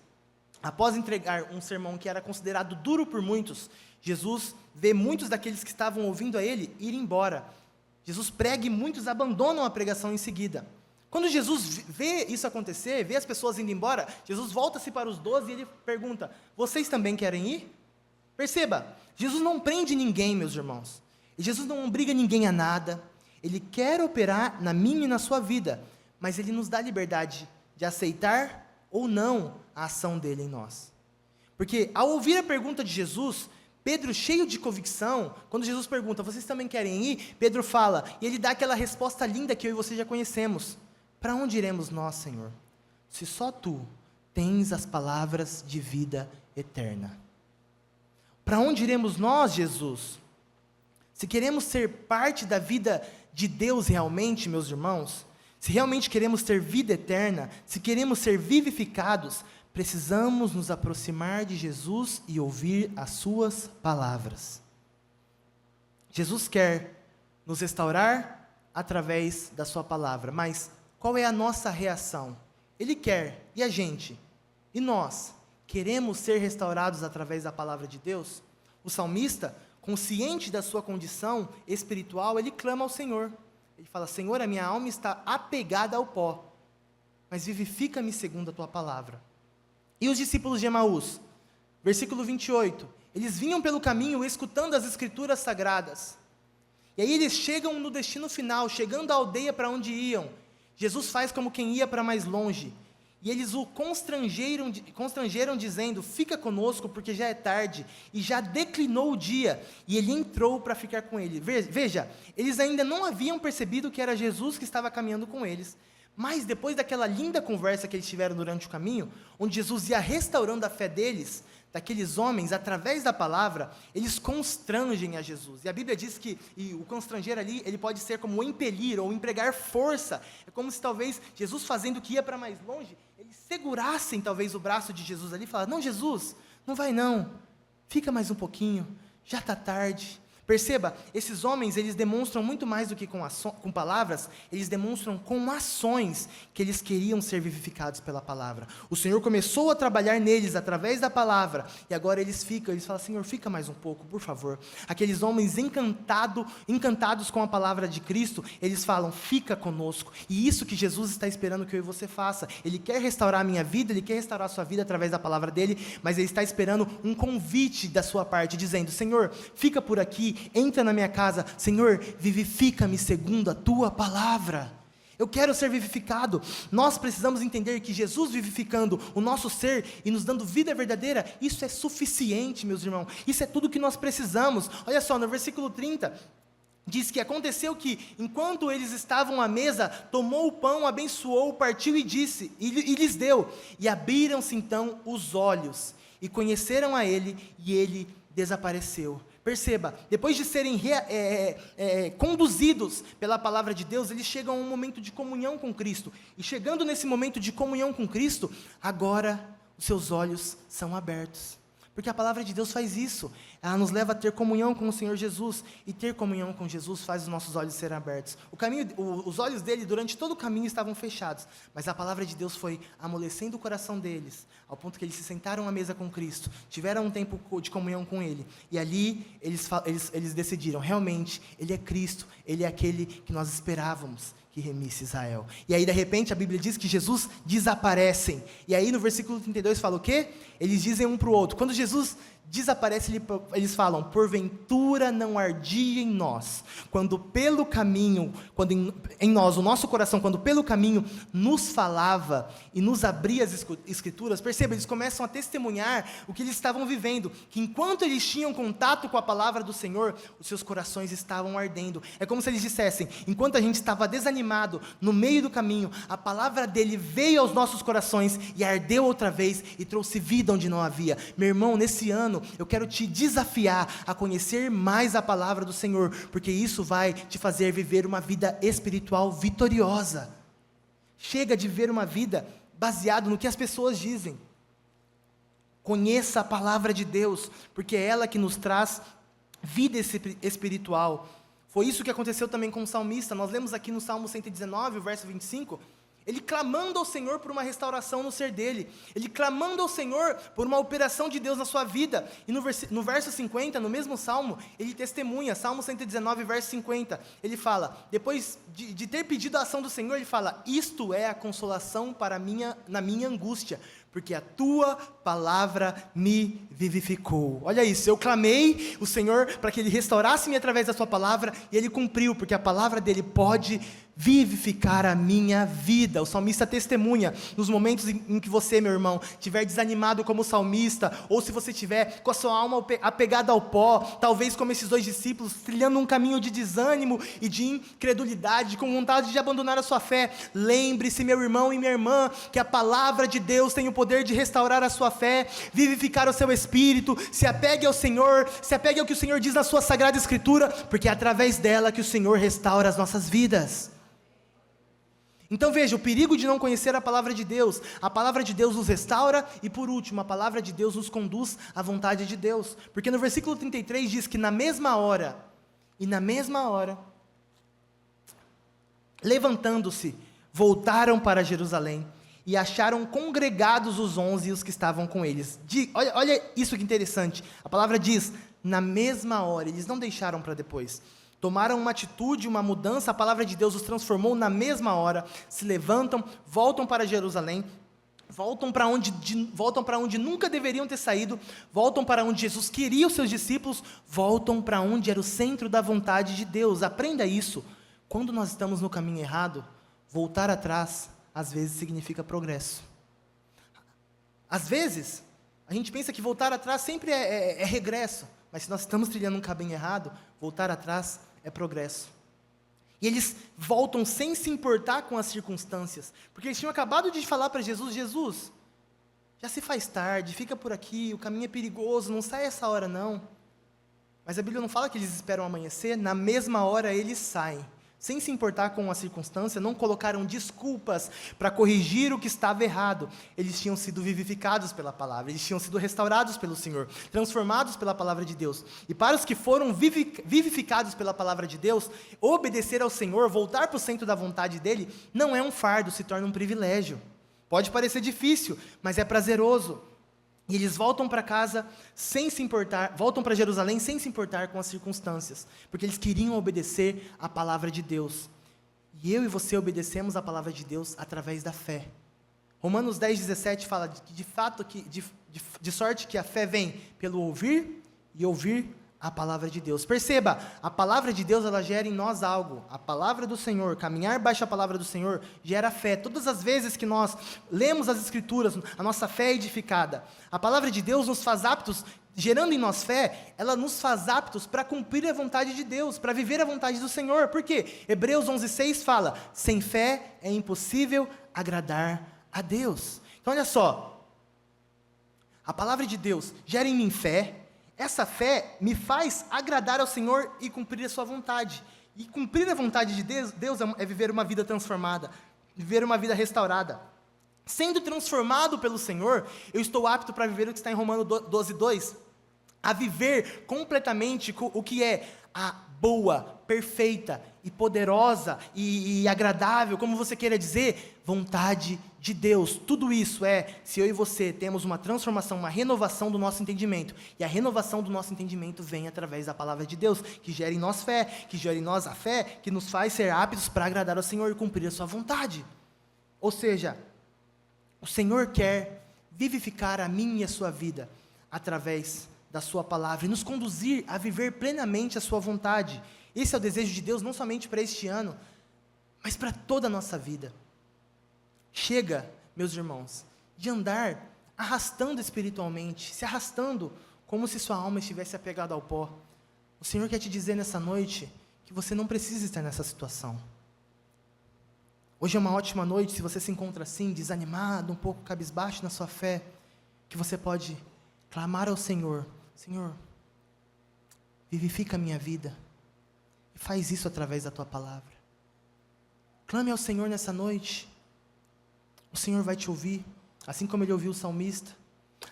após entregar um sermão que era considerado duro por muitos, Jesus vê muitos daqueles que estavam ouvindo a Ele ir embora. Jesus prega e muitos abandonam a pregação em seguida. Quando Jesus vê isso acontecer, vê as pessoas indo embora, Jesus volta-se para os 12 e Ele pergunta: vocês também querem ir? Perceba, Jesus não prende ninguém, meus irmãos. E Jesus não obriga ninguém a nada. Ele quer operar na minha e na sua vida, mas Ele nos dá a liberdade de aceitar ou não a ação dele em nós. Porque ao ouvir a pergunta de Jesus, Pedro, cheio de convicção, quando Jesus pergunta: vocês também querem ir? Pedro fala, e ele dá aquela resposta linda que eu e você já conhecemos: para onde iremos nós, Senhor? Se só Tu tens as palavras de vida eterna. Para onde iremos nós, Jesus? Se queremos ser parte da vida de Deus realmente, meus irmãos, se realmente queremos ter vida eterna, se queremos ser vivificados, precisamos nos aproximar de Jesus e ouvir as suas palavras. Jesus quer nos restaurar através da sua palavra, mas qual é a nossa reação? Ele quer, e a gente? E nós? Queremos ser restaurados através da palavra de Deus? O salmista, consciente da sua condição espiritual, ele clama ao Senhor. Ele fala: Senhor, a minha alma está apegada ao pó, mas vivifica-me segundo a Tua palavra. E os discípulos de Emaús? Versículo 28. Eles vinham pelo caminho escutando as Escrituras sagradas. E aí eles chegam no destino final, chegando à aldeia para onde iam. Jesus faz como quem ia para mais longe. E eles o constrangeram dizendo: fica conosco, porque já é tarde, e já declinou o dia. E ele entrou para ficar com ele. Veja, eles ainda não haviam percebido que era Jesus que estava caminhando com eles. Mas depois daquela linda conversa que eles tiveram durante o caminho, onde Jesus ia restaurando a fé deles, daqueles homens, através da palavra, eles constrangem a Jesus. E a Bíblia diz que o constranger ali, ele pode ser como impelir ou empregar força. É como se talvez Jesus, fazendo que ia para mais longe, eles segurassem talvez o braço de Jesus ali e falassem: não, Jesus, não vai não, fica mais um pouquinho, já está tarde. Perceba, esses homens, eles demonstram muito mais do que com palavras, eles demonstram com ações que eles queriam ser vivificados pela palavra. O Senhor começou a trabalhar neles através da palavra, e agora eles falam: Senhor, fica mais um pouco, por favor. Aqueles homens encantados com a palavra de Cristo, eles falam: fica conosco. E isso que Jesus está esperando que eu e você faça. Ele quer restaurar a minha vida, Ele quer restaurar a sua vida através da palavra dEle, mas Ele está esperando um convite da sua parte, dizendo: Senhor, fica por aqui, entra na minha casa, Senhor, vivifica-me segundo a Tua palavra. Eu quero ser vivificado. Nós precisamos entender que Jesus vivificando o nosso ser e nos dando vida verdadeira, isso é suficiente, meus irmãos. Isso é tudo que nós precisamos. Olha só, no versículo 30, diz que aconteceu que, enquanto eles estavam à mesa, tomou o pão, abençoou, partiu e disse, e lhes deu. E abriram-se então os olhos, e conheceram a Ele, e Ele desapareceu. Perceba, depois de serem conduzidos pela palavra de Deus, eles chegam a um momento de comunhão com Cristo. E chegando nesse momento de comunhão com Cristo, agora os seus olhos são abertos. Porque a palavra de Deus faz isso. Ela nos leva a ter comunhão com o Senhor Jesus. E ter comunhão com Jesus faz os nossos olhos serem abertos. Os olhos dele, durante todo o caminho, estavam fechados. Mas a palavra de Deus foi amolecendo o coração deles, ao ponto que eles se sentaram à mesa com Cristo, tiveram um tempo de comunhão com Ele. E ali, eles decidiram: realmente, Ele é Cristo, Ele é aquele que nós esperávamos que remisse Israel. E aí, de repente, a Bíblia diz que Jesus desaparece. E aí, no versículo 32, fala o quê? Eles dizem um para o outro. Quando Jesus desaparece, eles falam, porventura não ardia em nós, quando pelo caminho, quando em nós, o nosso coração, quando pelo caminho nos falava e nos abria as escrituras. Perceba, eles começam a testemunhar o que eles estavam vivendo, que enquanto eles tinham contato com a palavra do Senhor, os seus corações estavam ardendo. É como se eles dissessem, enquanto a gente estava desanimado, no meio do caminho, a palavra dele veio aos nossos corações e ardeu outra vez e trouxe vida onde não havia. Meu irmão, nesse ano, eu quero te desafiar a conhecer mais a palavra do Senhor, porque isso vai te fazer viver uma vida espiritual vitoriosa. Chega de ver uma vida baseada no que as pessoas dizem. Conheça a palavra de Deus, porque é ela que nos traz vida espiritual. Foi isso que aconteceu também com o salmista. Nós lemos aqui no Salmo 119, o verso 25, ele clamando ao Senhor por uma restauração no ser dele, ele clamando ao Senhor por uma operação de Deus na sua vida, e no verso 50, no mesmo Salmo, ele testemunha, Salmo 119, verso 50, ele fala, depois de ter pedido a ação do Senhor, ele fala, isto é a consolação na minha angústia, porque a tua palavra me vivificou. Olha isso, eu clamei o Senhor para que ele restaurasse-me através da sua palavra, e ele cumpriu, porque a palavra dele pode vivificar a minha vida. O salmista testemunha, nos momentos em que você, meu irmão, estiver desanimado como o salmista, ou se você estiver com a sua alma apegada ao pó, talvez como esses 2 discípulos, trilhando um caminho de desânimo e de incredulidade, com vontade de abandonar a sua fé, lembre-se, meu irmão e minha irmã, que a palavra de Deus tem o poder de restaurar a sua fé, vivificar o seu espírito. Se apegue ao Senhor, se apegue ao que o Senhor diz na sua Sagrada Escritura, porque é através dela que o Senhor restaura as nossas vidas. Então veja, o perigo de não conhecer a palavra de Deus nos restaura, e por último, a palavra de Deus nos conduz à vontade de Deus, porque no versículo 33 diz que na mesma hora, levantando-se, voltaram para Jerusalém, e acharam congregados os 11 e os que estavam com eles. Olha isso que interessante, a palavra diz, na mesma hora, eles não deixaram para depois, tomaram uma atitude, uma mudança, a palavra de Deus os transformou na mesma hora, se levantam, voltam para Jerusalém, voltam para onde nunca deveriam ter saído, voltam para onde Jesus queria os seus discípulos, voltam para onde era o centro da vontade de Deus. Aprenda isso, quando nós estamos no caminho errado, voltar atrás, às vezes significa progresso. Às vezes, a gente pensa que voltar atrás sempre é regresso, mas se nós estamos trilhando um caminho errado, voltar atrás é progresso. E eles voltam sem se importar com as circunstâncias, porque eles tinham acabado de falar para Jesus, Jesus, já se faz tarde, fica por aqui, o caminho é perigoso, não sai essa hora não. Mas a Bíblia não fala que eles esperam amanhecer, na mesma hora eles saem. Sem se importar com a circunstância, não colocaram desculpas para corrigir o que estava errado. Eles tinham sido vivificados pela palavra, eles tinham sido restaurados pelo Senhor, transformados pela palavra de Deus. E para os que foram vivificados pela palavra de Deus, obedecer ao Senhor, voltar para o centro da vontade dEle, não é um fardo, se torna um privilégio. Pode parecer difícil, mas é prazeroso. E eles voltam para casa sem se importar, voltam para Jerusalém sem se importar com as circunstâncias, porque eles queriam obedecer a palavra de Deus. E eu e você obedecemos a palavra de Deus através da fé. Romanos 10:17 fala de sorte que a fé vem pelo ouvir e ouvir a palavra de Deus. Perceba, a palavra de Deus, ela gera em nós algo. A palavra do Senhor, caminhar baixo a palavra do Senhor, gera fé. Todas as vezes que nós lemos as Escrituras, a nossa fé é edificada. A palavra de Deus nos faz aptos, gerando em nós fé, ela nos faz aptos para cumprir a vontade de Deus, para viver a vontade do Senhor. Por quê? Hebreus 11:6 fala, sem fé é impossível agradar a Deus. Então olha só, a palavra de Deus gera em mim fé. Essa fé me faz agradar ao Senhor e cumprir a sua vontade. E cumprir a vontade de Deus é viver uma vida transformada, viver uma vida restaurada. Sendo transformado pelo Senhor, eu estou apto para viver o que está em Romanos 12:2, a viver completamente o que é a boa, perfeita e poderosa e agradável, como você queira dizer, vontade de Deus. Tudo isso é, se eu e você temos uma transformação, uma renovação do nosso entendimento, e a renovação do nosso entendimento vem através da palavra de Deus, que gera em nós fé, que gera em nós a fé, que nos faz ser aptos para agradar ao Senhor e cumprir a sua vontade. Ou seja, o Senhor quer vivificar a minha e a sua vida através da sua palavra e nos conduzir a viver plenamente a sua vontade. Esse é o desejo de Deus, não somente para este ano, mas para toda a nossa vida. Chega, meus irmãos, de andar arrastando espiritualmente, se arrastando como se sua alma estivesse apegada ao pó. O Senhor quer te dizer nessa noite que você não precisa estar nessa situação. Hoje é uma ótima noite, se você se encontra assim, desanimado, um pouco cabisbaixo na sua fé, que você pode clamar ao Senhor: Senhor, vivifica a minha vida, e faz isso através da Tua palavra. Clame ao Senhor nessa noite, o Senhor vai te ouvir, assim como Ele ouviu o salmista,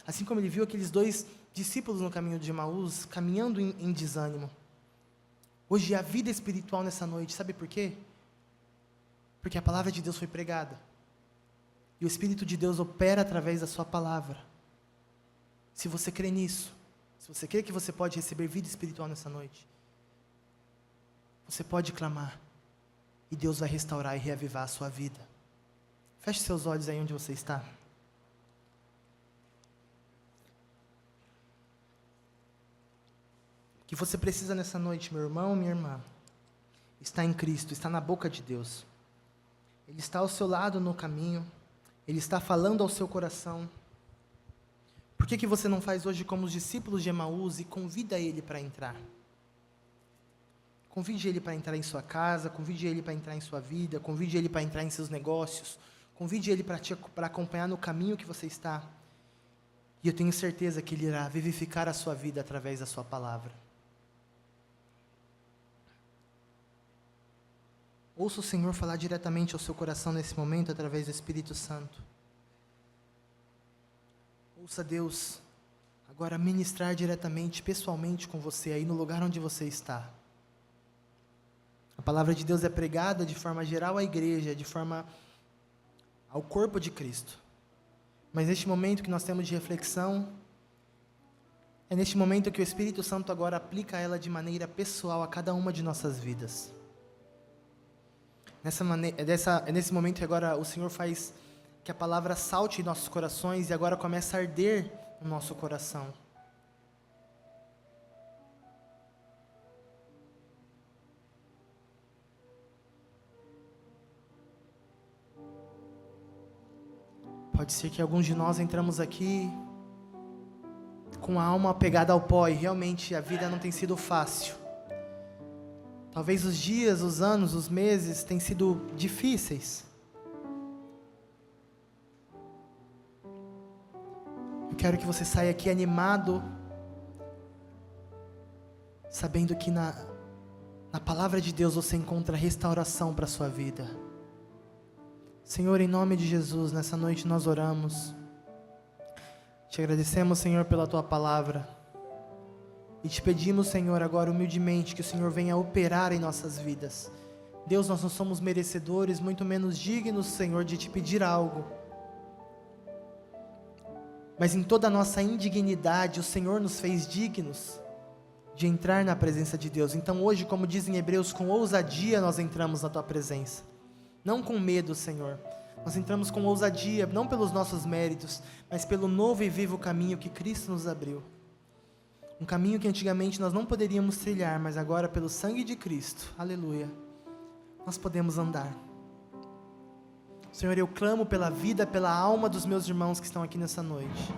assim como Ele viu aqueles 2 discípulos no caminho de Emaús, caminhando em desânimo. Hoje é a vida espiritual nessa noite, sabe por quê? Porque a palavra de Deus foi pregada, e o Espírito de Deus opera através da sua palavra. Se você crê nisso, se você crê que você pode receber vida espiritual nessa noite, você pode clamar, e Deus vai restaurar e reavivar a sua vida. Feche seus olhos aí onde você está. O que você precisa nessa noite, meu irmão, minha irmã, está em Cristo, está na boca de Deus. Ele está ao seu lado no caminho, Ele está falando ao seu coração. Por que você não faz hoje como os discípulos de Emaús e convida Ele para entrar? Convide Ele para entrar em sua casa, convide Ele para entrar em sua vida, convide Ele para entrar em seus negócios, convide Ele para acompanhar no caminho que você está. E eu tenho certeza que Ele irá vivificar a sua vida através da sua palavra. Ouça o Senhor falar diretamente ao seu coração nesse momento, através do Espírito Santo. Ouça Deus agora ministrar diretamente, pessoalmente com você, aí no lugar onde você está. A palavra de Deus é pregada de forma geral à igreja, de forma ao corpo de Cristo. Mas neste momento que nós temos de reflexão, é neste momento que o Espírito Santo agora aplica ela de maneira pessoal a cada uma de nossas vidas. É nesse momento que agora o Senhor faz que a palavra salte em nossos corações e agora começa a arder no nosso coração. Pode ser que alguns de nós entramos aqui com a alma apegada ao pó e realmente a vida não tem sido fácil. Talvez os dias, os anos, os meses tenham sido difíceis. Eu quero que você saia aqui animado, sabendo que na palavra de Deus você encontra restauração para a sua vida. Senhor, em nome de Jesus, nessa noite nós oramos. Te agradecemos, Senhor, pela Tua palavra. E te pedimos, Senhor, agora humildemente, que o Senhor venha operar em nossas vidas. Deus, nós não somos merecedores, muito menos dignos, Senhor, de te pedir algo. Mas em toda a nossa indignidade, o Senhor nos fez dignos de entrar na presença de Deus. Então hoje, como dizem Hebreus, com ousadia nós entramos na Tua presença. Não com medo, Senhor. Nós entramos com ousadia, não pelos nossos méritos, mas pelo novo e vivo caminho que Cristo nos abriu. Um caminho que antigamente nós não poderíamos trilhar, mas agora pelo sangue de Cristo, aleluia, nós podemos andar. Senhor, eu clamo pela vida, pela alma dos meus irmãos que estão aqui nessa noite.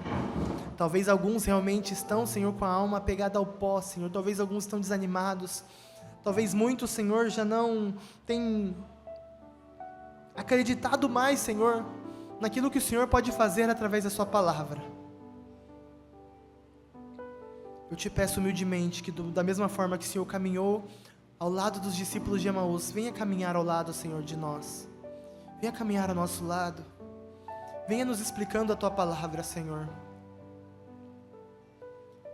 Talvez alguns realmente estão, Senhor, com a alma apegada ao pó, Senhor. Talvez alguns estão desanimados. Talvez muitos, Senhor, já não têm acreditado mais, Senhor, naquilo que o Senhor pode fazer através da sua palavra. Eu te peço humildemente que da mesma forma que o Senhor caminhou ao lado dos discípulos de Emaús, venha caminhar ao lado, Senhor, de nós. Venha caminhar ao nosso lado. Venha nos explicando a Tua palavra, Senhor.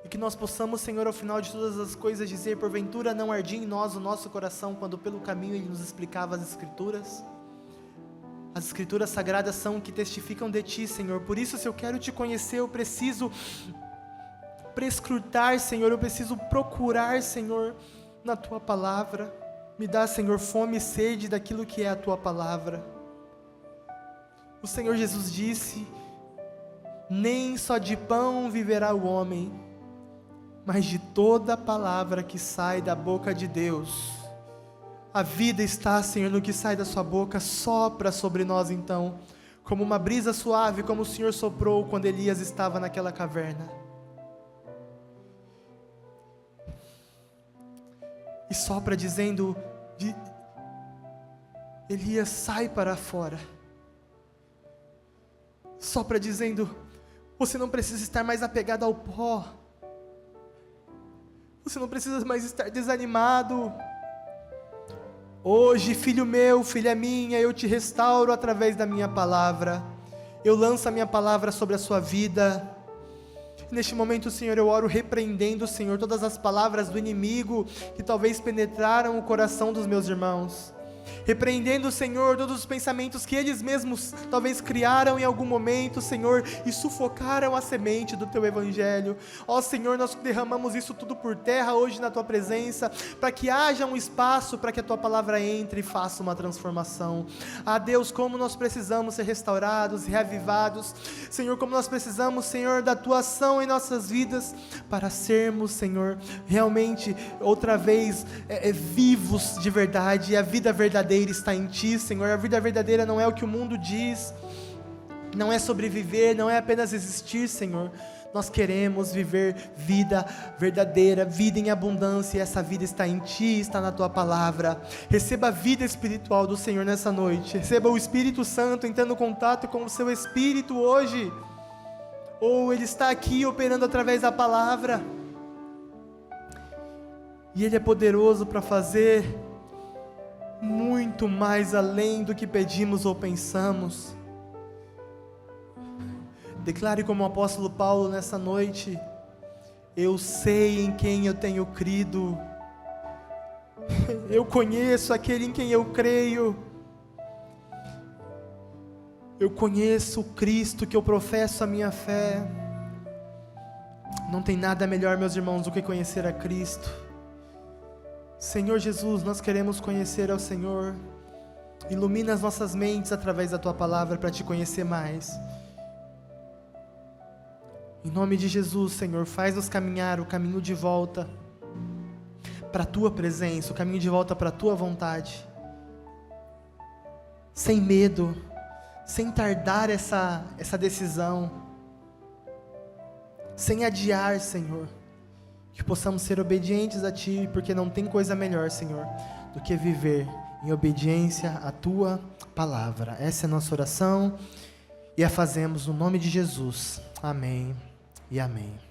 E que nós possamos, Senhor, ao final de todas as coisas dizer: porventura não ardia em nós o nosso coração quando pelo caminho Ele nos explicava as Escrituras. As Escrituras sagradas são que testificam de Ti, Senhor. Por isso, se eu quero Te conhecer, eu preciso prescrutar, Senhor, eu preciso procurar, Senhor, na Tua palavra. Me dá, Senhor, fome e sede daquilo que é a Tua palavra. O Senhor Jesus disse: nem só de pão viverá o homem, mas de toda palavra que sai da boca de Deus. A vida está, Senhor, no que sai da sua boca. Sopra sobre nós então, como uma brisa suave, como o Senhor soprou quando Elias estava naquela caverna. E sopra dizendo, Elias, sai para fora. Sopra dizendo, você não precisa estar mais apegado ao pó. Você não precisa mais estar desanimado. Hoje, filho meu, filha minha, eu te restauro através da minha palavra. Eu lanço a minha palavra sobre a sua vida. Neste momento, Senhor, eu oro repreendendo, Senhor, todas as palavras do inimigo que talvez penetraram o coração dos meus irmãos. Repreendendo, Senhor, todos os pensamentos que eles mesmos talvez criaram em algum momento, Senhor, e sufocaram a semente do Teu Evangelho. Ó Senhor, nós derramamos isso tudo por terra hoje na Tua presença, para que haja um espaço para que a Tua palavra entre e faça uma transformação. Ah Deus, como nós precisamos ser restaurados, reavivados, Senhor, como nós precisamos, Senhor, da Tua ação em nossas vidas, para sermos, Senhor, realmente, outra vez, vivos de verdade. E a vida verdadeira está em Ti, Senhor. A vida verdadeira não é o que o mundo diz, não é sobreviver, não é apenas existir, Senhor. Nós queremos viver vida verdadeira, vida em abundância, e essa vida está em Ti, está na Tua palavra. Receba a vida espiritual do Senhor nessa noite, receba o Espírito Santo entrando em contato com o seu Espírito hoje, ou Ele está aqui operando através da palavra, e Ele é poderoso para fazer muito mais além do que pedimos ou pensamos. Declare como o apóstolo Paulo nessa noite: eu sei em quem eu tenho crido, eu conheço aquele em quem eu creio, eu conheço o Cristo que eu professo a minha fé. Não tem nada melhor, meus irmãos, do que conhecer a Cristo. Senhor Jesus, nós queremos conhecer ao Senhor. Ilumina as nossas mentes através da Tua palavra para Te conhecer mais. Em nome de Jesus, Senhor, faz-nos caminhar o caminho de volta para a Tua presença, o caminho de volta para a Tua vontade. Sem medo, sem tardar essa decisão, sem adiar, Senhor. Que possamos ser obedientes a Ti, porque não tem coisa melhor, Senhor, do que viver em obediência à Tua palavra. Essa é a nossa oração e a fazemos no nome de Jesus. Amém e amém.